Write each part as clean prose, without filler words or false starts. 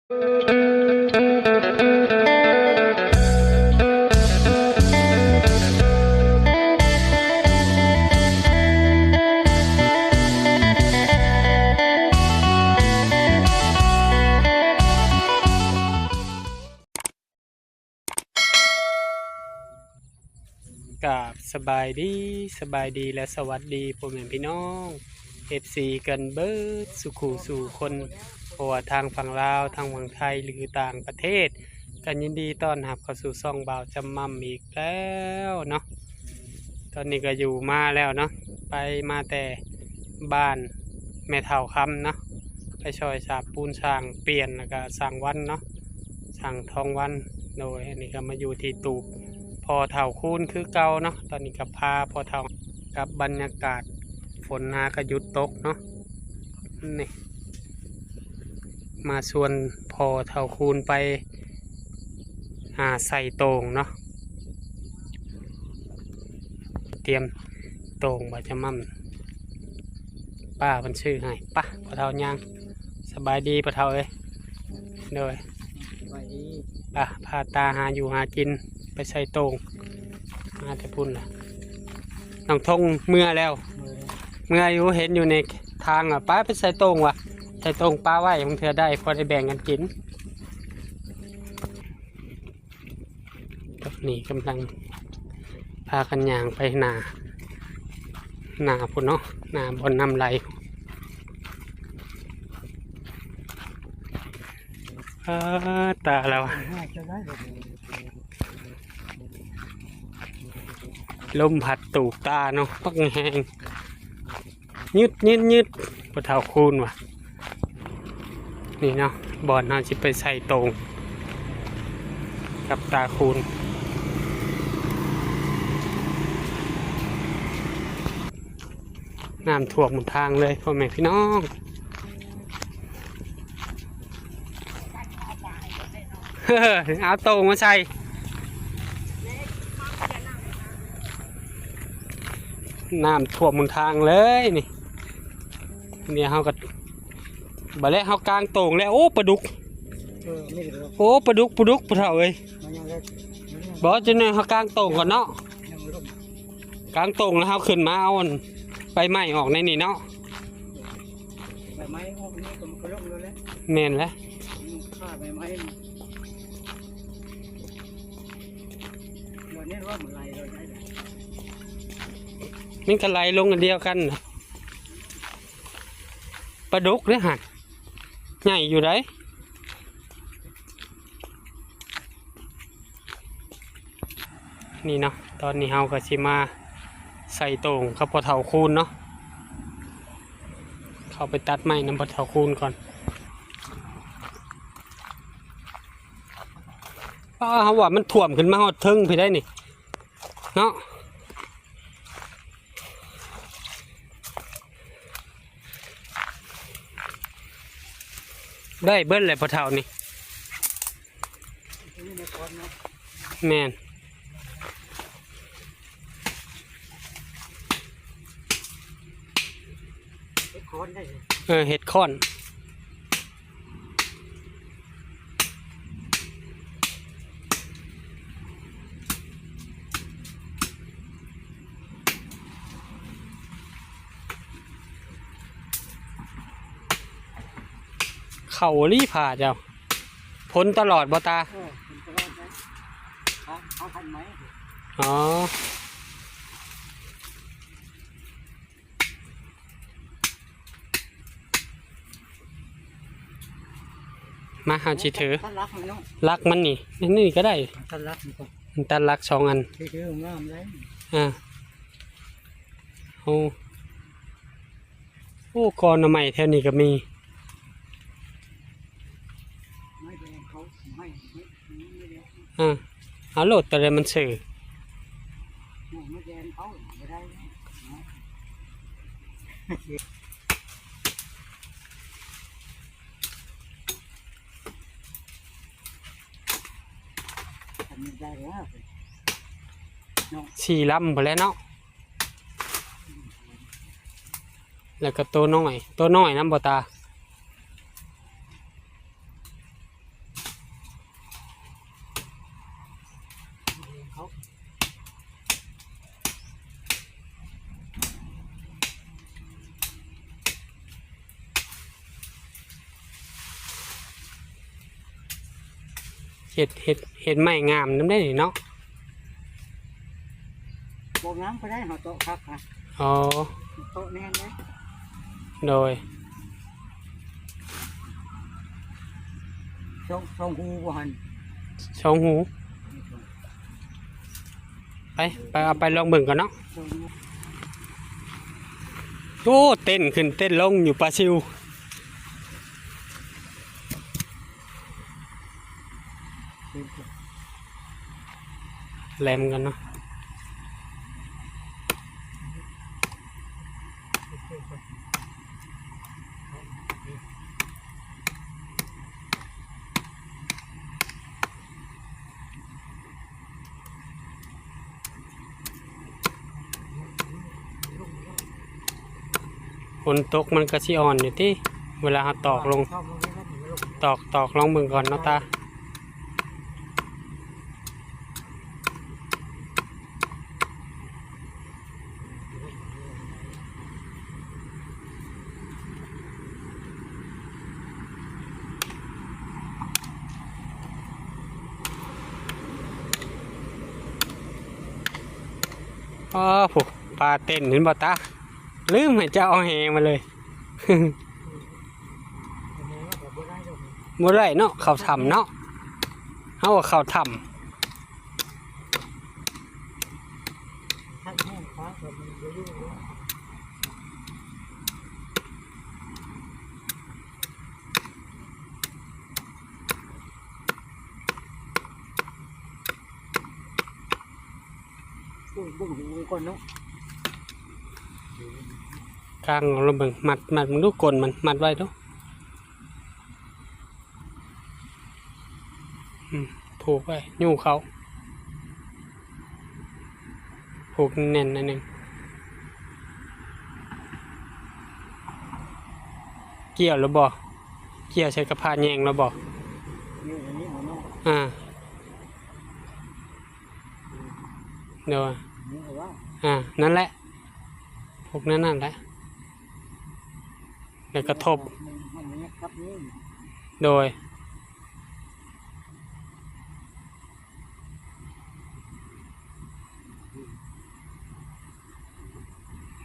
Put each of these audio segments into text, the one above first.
กับสบายดีและสวัสดีพ่อแม่พี่น้องFCกันเบิดสุขสู่คนเพราะว่าทางฝั่งลาวทางฝั่งไทยหรือต่างประเทศกันยินดีต้อนรับเข้าสู่ซ่องบ่าวจำมั่มอีกแล้วเนาะตอนนี้ก็อยู่มาแล้วเนาะไปมาแต่บ้านแม่เฒ่าคำเนาะไปช่วยสาบปูนสร้างเปลี่ยนแล้วก็สร้างวันเนาะสร้างทองวันโดยอันนี้ก็มาอยู่ที่ตูบพอเท่าคูนคือเก่าเนาะตอนนี้กับพาพอเท่ากับบรรยากาศฝนกระยุดตกเนาะนี่มาชวนพอเท่าคูนไปหาใส่โต่งเนาะเตรียมโต่งบาจะมั่มป้ามันชื่อให้ป้าพอเท่ายังสบายดีพอเท่าเอ้ยโดยป้าพาตาหาอยู่หากินไปใส่โต่งมาแต่พุ่นล่ะน้องทงเมื่อแล้วเมื่ออยู่เห็นอยู่ในทางป้าไปใส่โต่งว่ะใส่โต่งป้าไว้ของเธอได้พอได้แบ่งกันกินนี่กำลังพากันย่างไปหนาพุ่นเนาะหนาบนน้ำไหลตาแล้วลมผัดตูกตาเนาะปักแหงยืดปะเท่าคูนว่ะนี่เนาะบอลเราจะไปใส่ตรงกับตาคูนน้ำท่วมหมดทางเลยพ่อแม่พี่น้องเอาตรงมาใส่น้ำท่วมบนทางเลยนี่เนี่ยเขาก็บาเล่เขากลางโต่งแล้วโอ้ปลาดุกโอ้ปลาดุกปลาเท่าเอ้ยบอกจะเนี่ยเขากลางโต่งก่อนเนาะกลางโต่งแล้วเขาขึ้นมาเอาใบไม้ออกในนี่เนาะใบไม้ออกนี่ก็มันก็ลงเลยแหละแม่นแล้วฆ่าใบไม้วันนี้ว่ามันไหลเลยมันก็ไหลลงกันเดียวกันปลาดุกเนี่ยหันใหญ่อยู่ได้นี่เนาะตอนนี้เฮาก็สิมาใส่โต่งกับพอเถาคูนเนาะเข้าไปตัดไม้น้ำพอเถาคูนก่อนเขาว่ามันถ่วมขึ้นมาหอดทึ่งไปได้นี่เนาะได้เบิ้ลเลยพอเท่านี่แมนเห็ดค้อนเข่ารีผ่าเจ้าพ้นตลอดบ่ตาอ๋อมาหาชิถือลักมันนี่ก็ได้ตันลัก2 อันโอ้กรใหม่แถวนี้ก็มีเอาโหลดแต่เลยมันสื่อ4 ลำไปแล้วเนาะแล้วก็ตัวน้อยน้ำบ่ตา เขาเห็ดไม้งามน้ำได้เนาะโบกน้ำก็ได้หอโต๊ะครับค่ะอ๋อโต๊ะแน่นนะโดยช่องหูบ่หันช่องหูไปเอาไปลองเบิ่งก่อนเนาะโอ้เต้นขึ้นเต้นลงอยู่ปลาซิวแหลมกันเนาะฝนตกมันก็สิอ่อนอยู่ที่เวลาเราตอกลงตอกลองเบิ่งก่อนเนาะตาอ๋อผูปลาเต้นเห็นบ่ตาลืมให้เจ้าเอาแหมาเลยบ่ได้เนาะเขาทำเนาะเฮาว่าเขาทำบุ้งหูก่อนเนาะกลางเราเบิ่งมัดมึงดูกลมันมัดไว้ดูผูกไว้ยู่เขาผูกแน่นนิดนึงเกี่ยวหรือบ่เกี่ยวใช้กระพาแยงหรือบ่เดี๋ยวนั่นแหละพวกนั่นแหละเดี๋ยวกระทบโดย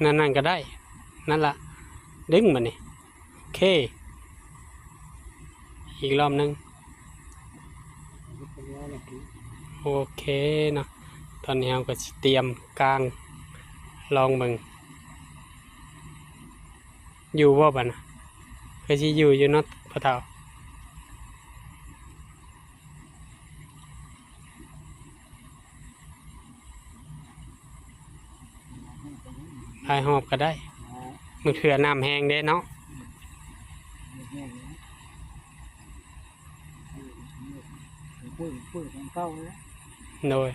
นั่นก็ได้นั่นละดึงมันนี่โอเคอีกรอบนึงโอเคเนาะตอนนี้เราก็เตรียมกลางลองมึงอยู่ว่าบ้านะเคยที่อยู่เนาะพ่อเฒ่าพายหอบก็ได้มือเถื่อน้ำแห้งได้เนาะโดย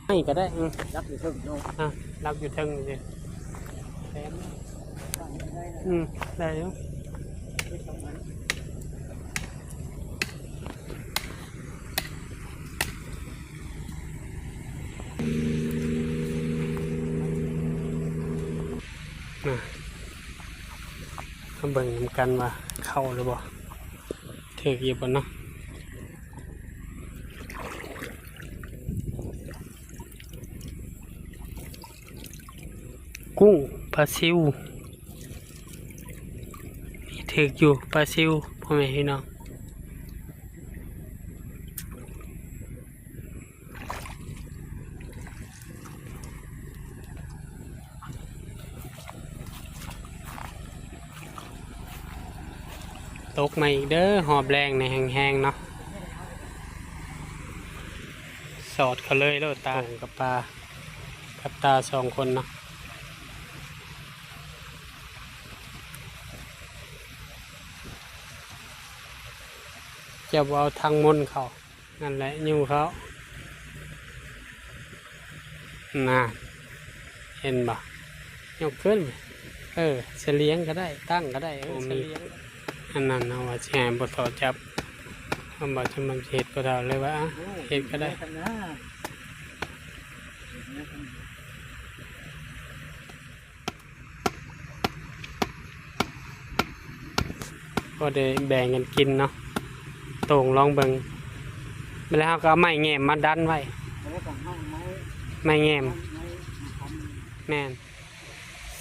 ไม่ก็ได้รับอยู่ทึ่งรับอยู่ทึ่งเลยได้แล้วมาเบิ่งนำกันว่าเข้าหรือบ่ถืออยู่บนเนาะกุ้งปลาซิวถืออยู่ปลาซิวพ่อแม่พี่น้องตกมาอีกเด้อหอบแรงในแห้งๆเนาะสอดเขาเลยแล้วตากับปลากับตาสองคนเนาะจะเอาทางมนเขานั่นแหละยูเขาน่ะเห็นบ่ยกขึ้น เสลียงก็ได้ตั้งก็ได้มีอันนั้นเอาว่าแชร์บทต่อจับคำบอกจะมันเห็ดก็ได้เลยว่าเห็ดก็ได้ก็ได้แบ่งกันกินเนาะตรงลองเบิ่งแล้วก็เอาไม้แง่มมาดันไว้ไม้แง่มแม่น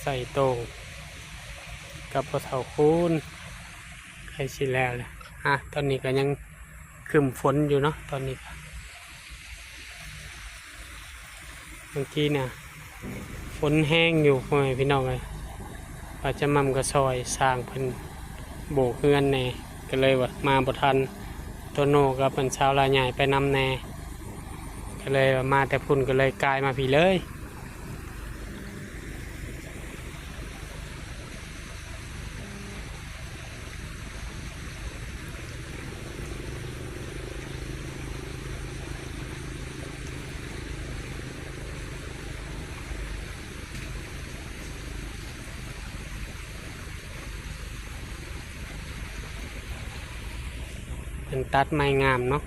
ใส่โตงกับปลาเถาคูนใครชิแล้วแหละตอนนี้ก็ยังครึ้มฝนอยู่เนาะตอนนี้บางทีเนี่ยฝนแห้งอยู่พ่อแม่พี่น้องเลยว่าจะมั่มก็ซอยสร้างเพิ่นโบกเฮือนแน่ก็เลยว่ามาบ่ทันตัวโนกับเป็นชาวลายใหญ่ไปนำแน่ก็เลยมาแต่พุ่นก็เลยกลายมาพี่เลยเป็นตัดไม้งามเนาะ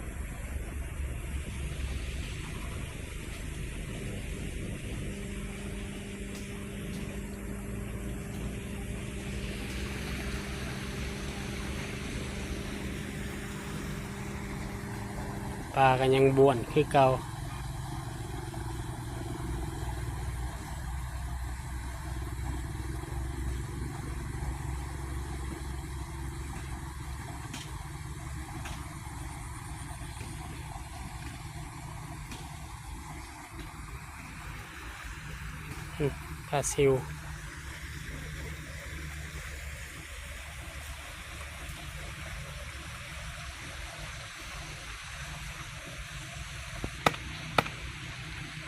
ปลาก็ยังบ้วนคือเก่าปลาซิว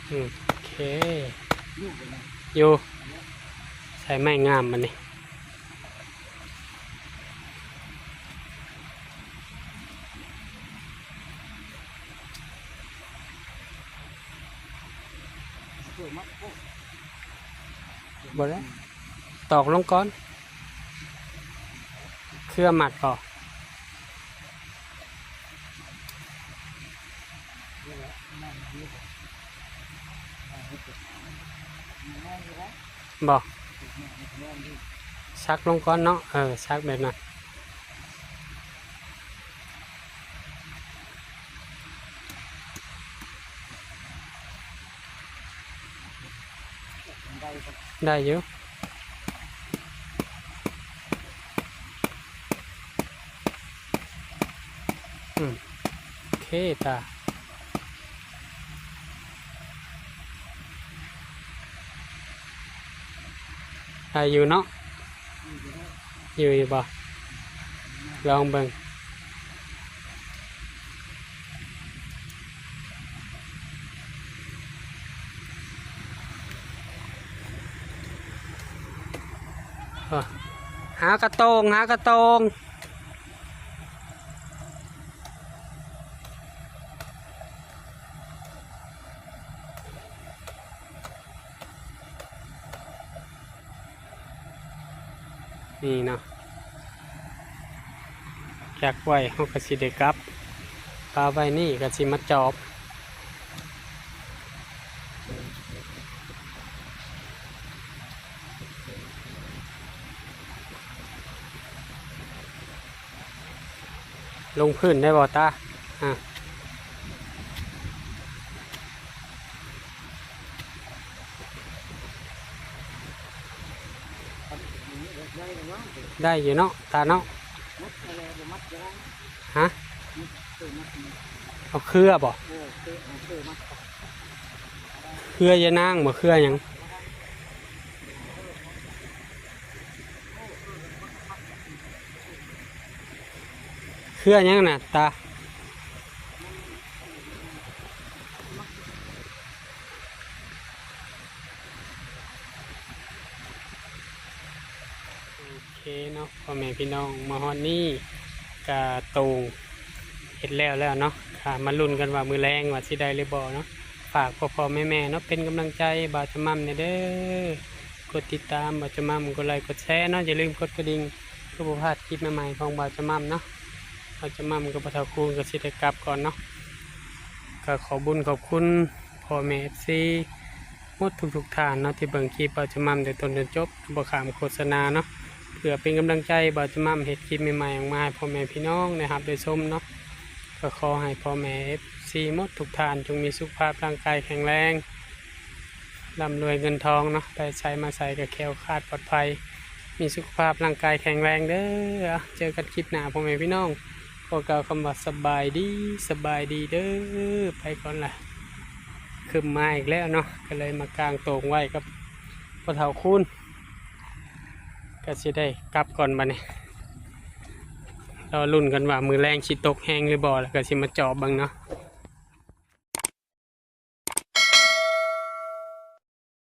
โอเคอยู่ใส่ไม้งามมันนี่บ่ได้ตอกลงก้อนเครื่องหมัดก่อนบอกซักลงก้อนเนาะซักแบบนั้นได้อยู่โอเคตาได้อยู่เนาะอยู่บ่ลองเบิ่งหากระโตงนี่เนาะจักไว้เขาก็สิได้กลับปลาไว้นี่ก็สิมาจอบลงพื้นได้บ่ตาได้อยู่เนาะตาเนาะฮะเอาเครือบ่เครือยะนางบ่เครือหยังเครือหยังน่ะตาเนาะพ่อแม่พี่น้องมาฮอดนี่กะตูงเห็ดแล้วเนาะค่ะมาลุ้นกันว่ามือแรงว่าสิได้หรือบ่เนาะฝากพ่อแม่เนาะเป็นกำลังใจบาจะมั่มเนี่ยเด้อก กดติดตามบ่าวจะมั่มกดไลค์กดแชร์เนาะอย่าลืมกดกระดิ่งเพื่อบ่พลาดคลิปใหม่ๆของบ่าวจะมั่มเนาะบ่าวจะมั่มกับบ่าวเฒ่าคูณก็สิได้กลับก่อนเนาะก็ขอบุญขอบคุณพ่อแม่ FC หมดทุกท่านเนาะที่เบิ่งคลิปบ่าวจะมั่มแต่ต้นจนจบบ่ข้ามโฆษณาเนาะเพื่อเป็นกำลังใจบ่าวจะมั่มเฮ็ดคลิปใหม่ๆออกมาให้พ่อแม่พี่น้องนะครับได้ชมเนาะก็ขอให้พ่อแม่ FC หมดทุกท่านจงมีสุขภาพร่างกายแข็งแรงร่ำรวยเงินทองเนาะไปใช้มาใส่กับแคล้วคลาดปลอดภัยมีสุขภาพร่างกายแข็งแรงเด้อเจอกันคลิปหน้าพ่อแม่พี่น้องขอกล่าวคำว่าสบายดีเด้อไปก่อนล่ะขึ้นมาอีกแล้วเนาะก็เลยมากางโต่งไว้กับพ่อเฒ่าคูณก็สิได้กลับก่อนบัดนี้รอลุ้นกันว่ามือแรงสิตกแห้งหรือบ่แล้วก็สิมาจอบบังเนาะ